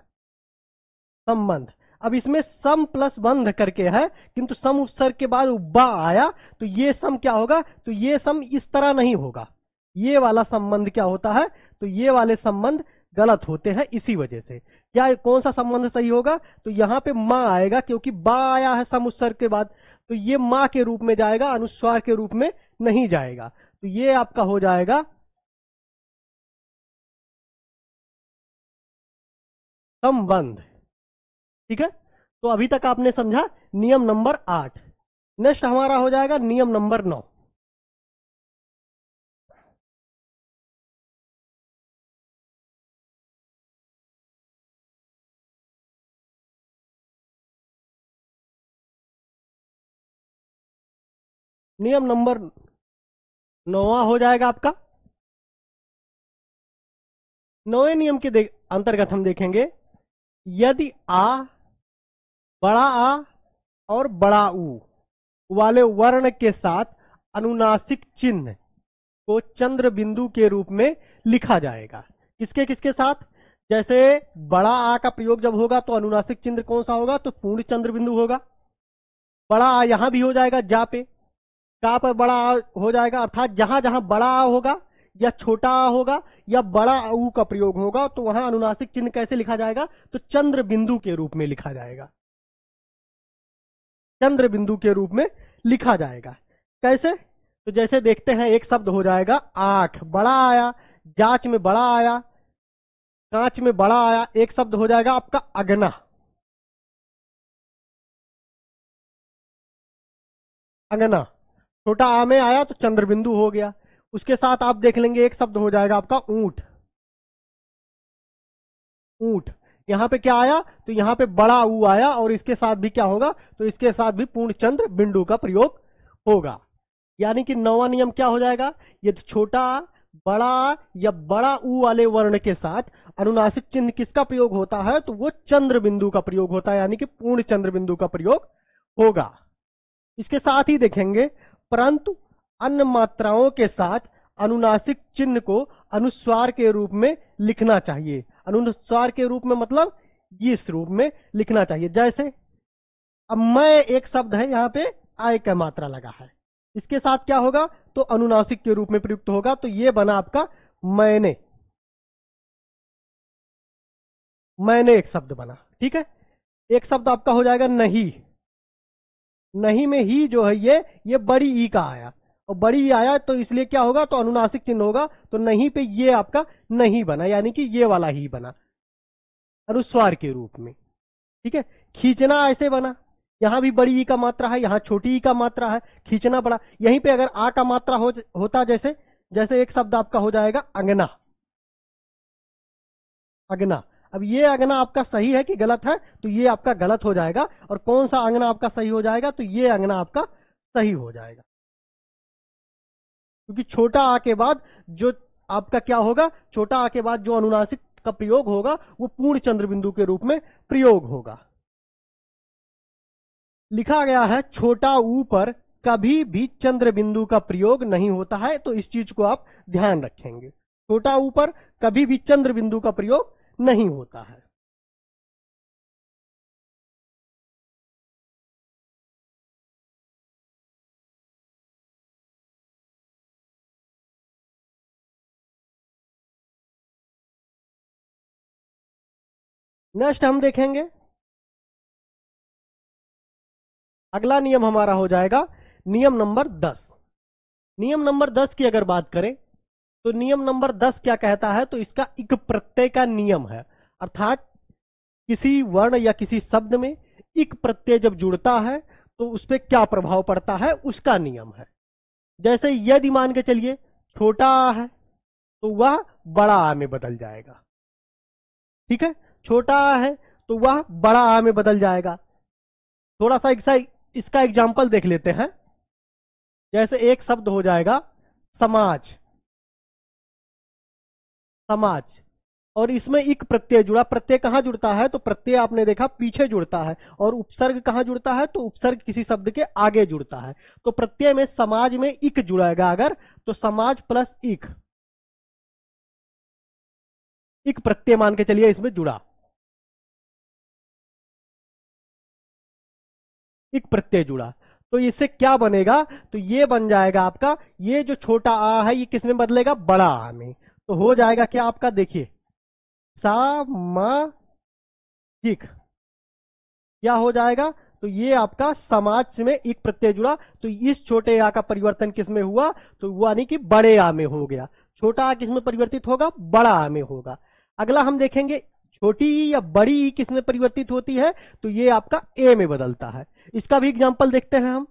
संबंध। अब इसमें सम प्लस बंध करके है, किंतु सम उपसर्ग के बाद बा आया तो ये सम क्या होगा, तो ये सम इस तरह नहीं होगा, ये वाला संबंध क्या होता है, तो ये वाले संबंध गलत होते हैं। इसी वजह से क्या, कौन सा संबंध सही होगा, तो यहाँ पे माँ आएगा, क्योंकि बा आया है सम उपसर्ग के बाद, तो ये माँ के रूप में जाएगा, अनुस्वार के रूप में नहीं जाएगा। तो ये आपका हो जाएगा संबंध। ठीक है, तो अभी तक आपने समझा नियम नंबर 8। नेक्स्ट हमारा हो जाएगा नियम नंबर 9। नियम नंबर 9वां हो जाएगा आपका, 9वें नियम के अंतर्गत हम देखेंगे यदि आ, बड़ा आ और बड़ा ऊ वाले वर्ण के साथ अनुनासिक चिन्ह को चंद्र बिंदु के रूप में लिखा जाएगा। किसके किसके साथ? जैसे बड़ा आ का प्रयोग जब होगा तो अनुनासिक चिन्ह कौन सा होगा? तो पूर्ण चंद्र बिंदु होगा। बड़ा आ यहां भी हो जाएगा जा पे, का पर बड़ा आ हो जाएगा, अर्थात जहां जहां बड़ा आ होगा या छोटा आ होगा या बड़ा ऊ का प्रयोग होगा तो वहां अनुनासिक चिन्ह कैसे लिखा जाएगा? तो चंद्र बिंदु के रूप में लिखा जाएगा। चंद्र बिंदु के रूप में लिखा जाएगा। कैसे? तो जैसे देखते हैं, एक शब्द हो जाएगा आंख, बड़ा आया, जांच में बड़ा आया, कांच में बड़ा आया। एक शब्द हो जाएगा आपका अगना। अगना छोटा आ में आया तो चंद्र बिंदु हो गया। उसके साथ आप देख लेंगे एक शब्द हो जाएगा आपका ऊंट। ऊंट यहां पे क्या आया? तो यहां पे बड़ा ऊ आया और इसके साथ भी क्या होगा? तो इसके साथ भी पूर्ण चंद्र बिंदु का प्रयोग होगा। यानी कि नौवां नियम क्या हो जाएगा? यदि छोटा आ, बड़ा आ या बड़ा ऊ वाले वर्ण के साथ अनुनासिक चिन्ह किसका प्रयोग होता है? तो वो चंद्र बिंदु का प्रयोग होता है, यानी कि पूर्ण चंद्र बिंदु का प्रयोग होगा। इसके साथ ही देखेंगे, परंतु अन्य मात्राओं के साथ अनुनासिक चिन्ह को अनुस्वार के रूप में लिखना चाहिए। अनुस्वार के रूप में मतलब इस रूप में लिखना चाहिए। जैसे अब मैं एक शब्द है, यहाँ पे आय का मात्रा लगा है, इसके साथ क्या होगा? तो अनुनासिक के रूप में प्रयुक्त होगा। तो ये बना आपका मैंने। मैंने एक शब्द बना, ठीक है। एक शब्द आपका हो जाएगा नहीं। नहीं में ही जो है ये बड़ी ई का आया, और बड़ी ई आया तो इसलिए क्या होगा? तो अनुनासिक चिन्ह होगा। तो नहीं पे ये आपका नहीं बना, यानी कि ये वाला ही बना अनुस्वार के रूप में, ठीक है। खींचना ऐसे बना, यहां भी बड़ी ई का मात्रा है, यहां छोटी ई का मात्रा है, खींचना बड़ा। यहीं पे अगर आ का मात्रा होता, जैसे जैसे एक शब्द आपका हो जाएगा अंगना। अगना, अब ये अगना आपका सही है कि गलत है? तो ये आपका गलत हो जाएगा। और कौन सा अंगना आपका सही हो जाएगा? तो ये अंगना आपका सही हो जाएगा, क्योंकि छोटा आ के बाद जो आपका क्या होगा? छोटा आ के बाद जो अनुनासिक का प्रयोग होगा वो पूर्ण चंद्र बिंदु के रूप में प्रयोग होगा। लिखा गया है छोटा ऊ पर कभी भी चंद्र बिंदु का प्रयोग नहीं होता है, तो इस चीज को आप ध्यान रखेंगे। छोटा ऊ पर कभी भी चंद्र बिंदु का प्रयोग नहीं होता है। नेक्स्ट हम देखेंगे, अगला नियम हमारा हो जाएगा नियम नंबर 10। नियम नंबर 10 की अगर बात करें तो नियम नंबर 10 क्या कहता है? तो इसका इक प्रत्यय का नियम है, अर्थात किसी वर्ण या किसी शब्द में इक प्रत्यय जब जुड़ता है तो उस पर क्या प्रभाव पड़ता है, उसका नियम है। जैसे यदि मान के चलिए छोटा आ है तो वह बड़ा आ में बदल जाएगा, ठीक है। छोटा आ है तो वह बड़ा आ में बदल जाएगा। थोड़ा सा इसका एग्जाम्पल देख लेते हैं। जैसे एक शब्द हो जाएगा समाज। समाज, और इसमें इक प्रत्यय जुड़ा। प्रत्यय कहां जुड़ता है? तो प्रत्यय आपने देखा पीछे जुड़ता है, और उपसर्ग कहां जुड़ता है? तो उपसर्ग किसी शब्द के आगे जुड़ता है। तो प्रत्यय में समाज में इक जुड़ेगा अगर, तो समाज प्लस इक, इक प्रत्यय मान के चलिए इसमें जुड़ा, इक प्रत्यय जुड़ा। तो इससे क्या बनेगा? तो ये बन जाएगा आपका, ये जो छोटा आ है ये किस में बदलेगा? बड़ा आ में। तो हो जाएगा क्या आपका? देखिए सामाजिक, क्या हो जाएगा? तो ये आपका समाज में एक प्रत्यय जुड़ा, तो इस छोटे आ का परिवर्तन किस में हुआ? तो यानी कि बड़े आ में हो गया। छोटा आ किस में परिवर्तित होगा? बड़ा आ में होगा। अगला हम देखेंगे छोटी ई या बड़ी ई किस में परिवर्तित होती है? तो ये आपका ए में बदलता है। इसका भी एग्जाम्पल देखते हैं हम।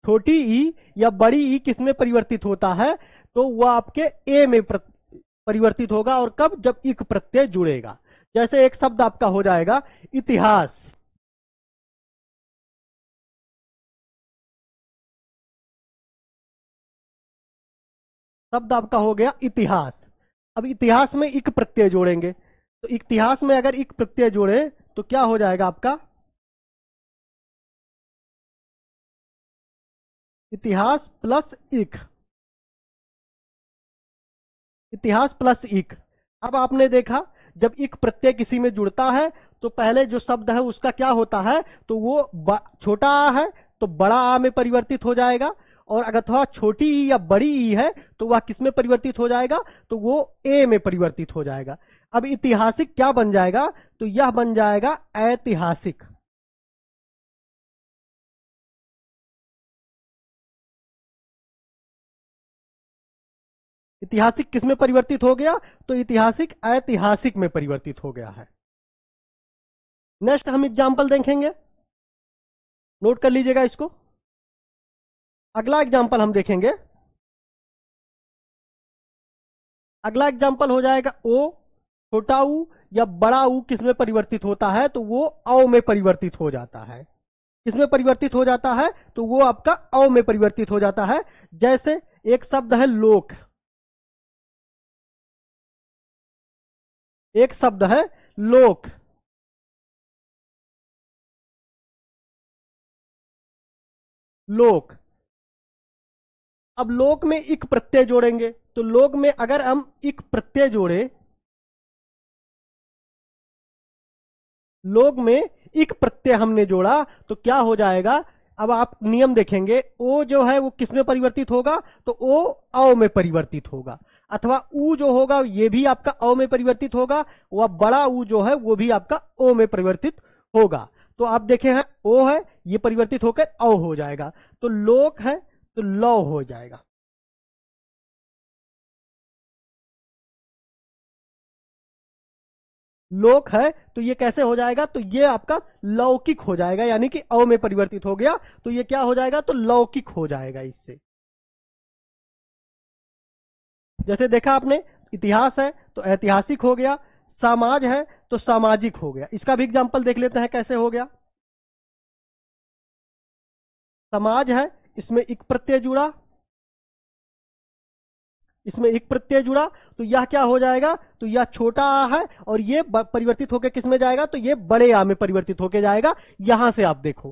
छोटी ई या बड़ी ई किस में परिवर्तित होता है? तो वह आपके ए में परिवर्तित होगा। और कब? जब इक प्रत्यय जुड़ेगा। जैसे एक शब्द आपका हो जाएगा इतिहास। शब्द आपका हो गया इतिहास। अब इतिहास में इक प्रत्यय जोड़ेंगे, तो इतिहास में अगर इक प्रत्यय जोड़े तो क्या हो जाएगा आपका? इतिहास प्लस इक, इतिहास प्लस इक। अब आपने देखा जब इक प्रत्यय किसी में जुड़ता है तो पहले जो शब्द है उसका क्या होता है, तो वो छोटा आ है तो बड़ा आ में परिवर्तित हो जाएगा, और अगर थोड़ा छोटी ई या बड़ी ई है तो वह किस में परिवर्तित हो जाएगा, तो वो ए में परिवर्तित हो जाएगा। अब ऐतिहासिक क्या बन जाएगा, तो यह बन जाएगा ऐतिहासिक। ऐतिहासिक किस में परिवर्तित हो गया, तो ऐतिहासिक ऐतिहासिक में परिवर्तित हो गया है। नेक्स्ट हम एग्जाम्पल देखेंगे, नोट कर लीजिएगा इसको। अगला एग्जाम्पल हम देखेंगे, अगला एग्जाम्पल हो जाएगा ओ, छोटा ऊ या बड़ा ऊ किस में परिवर्तित होता है, तो वो औ में परिवर्तित हो जाता है। किसमें परिवर्तित हो जाता है, तो वो आपका औ में परिवर्तित हो जाता है। जैसे एक शब्द है लोक, एक शब्द है लोक, लोक। अब लोक में इक प्रत्यय जोड़ेंगे, तो लोक में अगर हम इक प्रत्यय जोड़े, लोक में इक प्रत्यय हमने जोड़ा तो क्या हो जाएगा, अब आप नियम देखेंगे, ओ जो है वो किस में परिवर्तित होगा, तो ओ औ में परिवर्तित होगा, अथवा ऊ जो होगा ये भी आपका औ में परिवर्तित होगा, वह बड़ा ऊ जो है वो भी आपका ओ में परिवर्तित होगा। तो आप देखे हैं ओ है, ये परिवर्तित होकर औ हो जाएगा, तो लोक है तो लौ हो जाएगा। लोक है तो ये कैसे हो जाएगा, तो ये आपका लौकिक हो जाएगा, यानी कि औ में परिवर्तित हो गया, तो ये क्या हो जाएगा, तो लौकिक हो जाएगा इससे। जैसे देखा आपने, इतिहास है तो ऐतिहासिक हो गया, समाज है तो सामाजिक हो गया। इसका भी एग्जाम्पल देख लेते हैं कैसे हो गया। समाज है, इसमें इक प्रत्यय जुड़ा, इसमें एक प्रत्यय जुड़ा, तो यह क्या हो जाएगा, तो यह छोटा आ है और ये परिवर्तित होकर किस में जाएगा, तो ये बड़े आ में परिवर्तित होकर जाएगा। यहां से आप देखो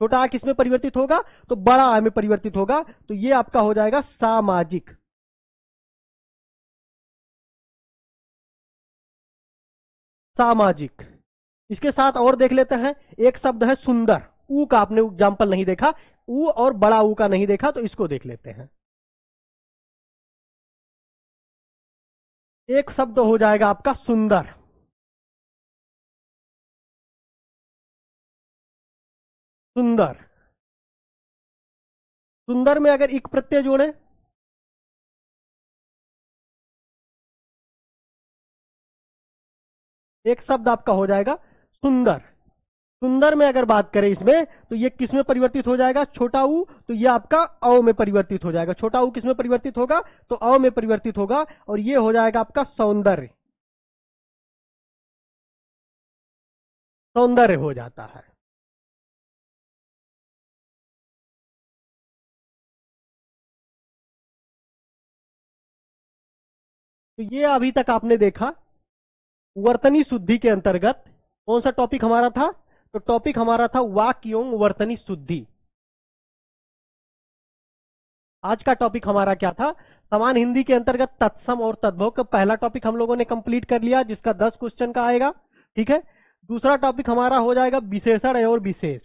छोटा आ किस में परिवर्तित होगा, तो बड़ा आ में परिवर्तित होगा, तो ये आपका हो जाएगा सामाजिक। सामाजिक। इसके साथ और देख लेते हैं, एक शब्द है सुंदर, ऊ का आपने एग्जाम्पल नहीं देखा, ऊ और बड़ा ऊ का नहीं देखा, तो इसको देख लेते हैं। एक शब्द हो जाएगा आपका सुंदर, सुंदर। सुंदर में अगर इक प्रत्यय जोड़े, एक शब्द आपका हो जाएगा सुंदर। सुंदर में अगर बात करें इसमें, तो ये किस में परिवर्तित हो जाएगा, छोटा ऊ, तो ये आपका औ में परिवर्तित हो जाएगा। छोटा ऊ किस में परिवर्तित होगा, तो औ में परिवर्तित होगा, और ये हो जाएगा आपका सौंदर्य, सौंदर्य हो जाता है। तो ये अभी तक आपने देखा वर्तनी शुद्धि के अंतर्गत कौन सा टॉपिक हमारा था, तो टॉपिक हमारा था वाक्य एवं वर्तनी शुद्धि। आज का टॉपिक हमारा क्या था, समान हिंदी के अंतर्गत तत्सम और तद्भव का पहला टॉपिक हम लोगों ने कंप्लीट कर लिया, जिसका 10 क्वेश्चन का आएगा। ठीक है, दूसरा टॉपिक हमारा हो जाएगा विशेषण और विशेष।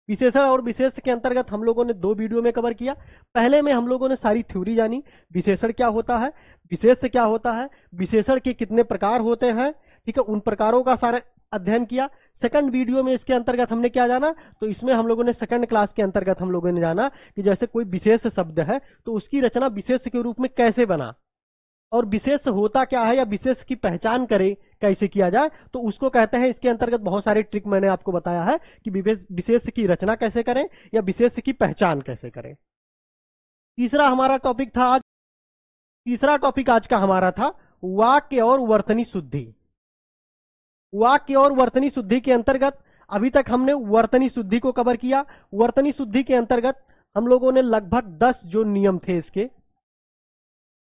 विशेषण और विशेष के अंतर्गत हम लोगों ने 2 वीडियो में कवर किया। पहले में हम लोगों ने सारी थ्योरी जानी, विशेषण क्या होता है, विशेष क्या होता है, विशेषण के कितने प्रकार होते हैं, ठीक है, उन प्रकारों का सारा अध्ययन किया। सेकंड वीडियो में इसके अंतर्गत हमने क्या जाना, तो इसमें हम लोगों ने सेकंड क्लास के अंतर्गत हम लोगों ने जाना कि जैसे कोई विशेष शब्द है तो उसकी रचना विशेष के रूप में कैसे बना, और विशेष होता क्या है या विशेष की पहचान करें कैसे किया जाए, तो उसको कहते हैं। इसके अंतर्गत बहुत सारे ट्रिक मैंने आपको बताया है कि विशेष की रचना कैसे करें या विशेष की पहचान कैसे करें। तीसरा हमारा टॉपिक था आज, तीसरा टॉपिक आज का हमारा था वाक्य और वर्तनी शुद्धि। वाक्य और वर्तनी शुद्धि के अंतर्गत अभी तक हमने वर्तनी शुद्धि को कवर किया। वर्तनी शुद्धि के अंतर्गत हम लोगों ने लगभग 10 जो नियम थे, इसके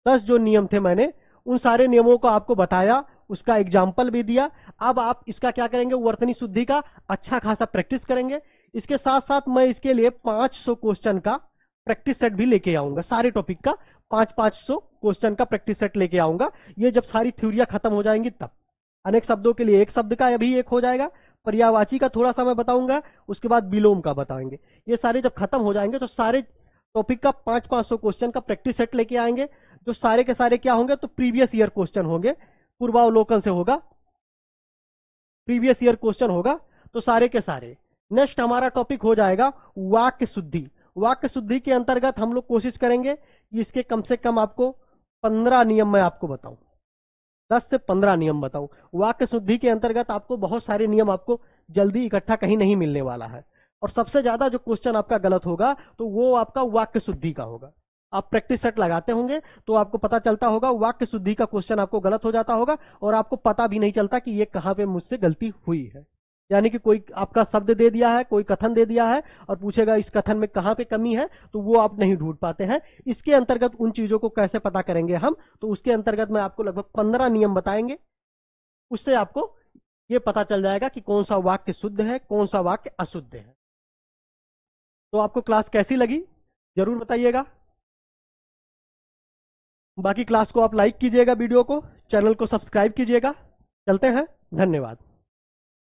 10 जो नियम थे, मैंने उन सारे नियमों को आपको बताया, उसका एग्जाम्पल भी दिया। अब आप इसका क्या करेंगे, वर्तनी शुद्धि का अच्छा खासा प्रैक्टिस करेंगे। इसके साथ साथ मैं इसके लिए 500 क्वेश्चन का प्रैक्टिस सेट भी लेके आऊंगा, सारे टॉपिक का 500 क्वेश्चन का प्रैक्टिस सेट लेके आऊंगा। ये जब सारी थ्योरियां खत्म हो जाएंगी तब। अनेक शब्दों के लिए एक शब्द का अभी एक हो जाएगा, पर्यायवाची का थोड़ा सा मैं बताऊंगा, उसके बाद विलोम का बताएंगे। ये सारे जब खत्म हो जाएंगे तो सारे टॉपिक का 500 क्वेश्चन का प्रैक्टिस सेट लेके आएंगे, जो सारे के सारे क्या होंगे, तो प्रीवियस ईयर क्वेश्चन होंगे, पूर्वावलोकन से होगा, प्रीवियस ईयर क्वेश्चन होगा, तो सारे के सारे। नेक्स्ट हमारा टॉपिक हो जाएगा वाक्य शुद्धि। वाक्य शुद्धि के अंतर्गत हम लोग कोशिश करेंगे कि इसके कम से कम आपको 15 नियम मैं आपको बताऊं, 10 से 15 नियम बताऊं। वाक्य शुद्धि के अंतर्गत आपको बहुत सारे नियम आपको जल्दी इकट्ठा कहीं नहीं मिलने वाला है। और सबसे ज्यादा जो क्वेश्चन आपका गलत होगा तो वो आपका वाक्य शुद्धि का होगा। आप प्रैक्टिस सेट लगाते होंगे तो आपको पता चलता होगा वाक्य शुद्धि का क्वेश्चन आपको गलत हो जाता होगा, और आपको पता भी नहीं चलता कि ये कहां पे मुझसे गलती हुई है। यानी कि कोई आपका शब्द दे दिया है, कोई कथन दे दिया है और पूछेगा इस कथन में कहां पे कमी है, तो वो आप नहीं ढूंढ पाते हैं। इसके अंतर्गत उन चीजों को कैसे पता करेंगे हम, तो उसके अंतर्गत मैं आपको लगभग 15 नियम बताएंगे। उससे आपको ये पता चल जाएगा कि कौन सा वाक्य शुद्ध है, कौन सा वाक्य अशुद्ध है। तो आपको क्लास कैसी लगी जरूर बताइएगा। बाकी क्लास को आप लाइक कीजिएगा, वीडियो को, चैनल को सब्सक्राइब कीजिएगा। चलते हैं, धन्यवाद।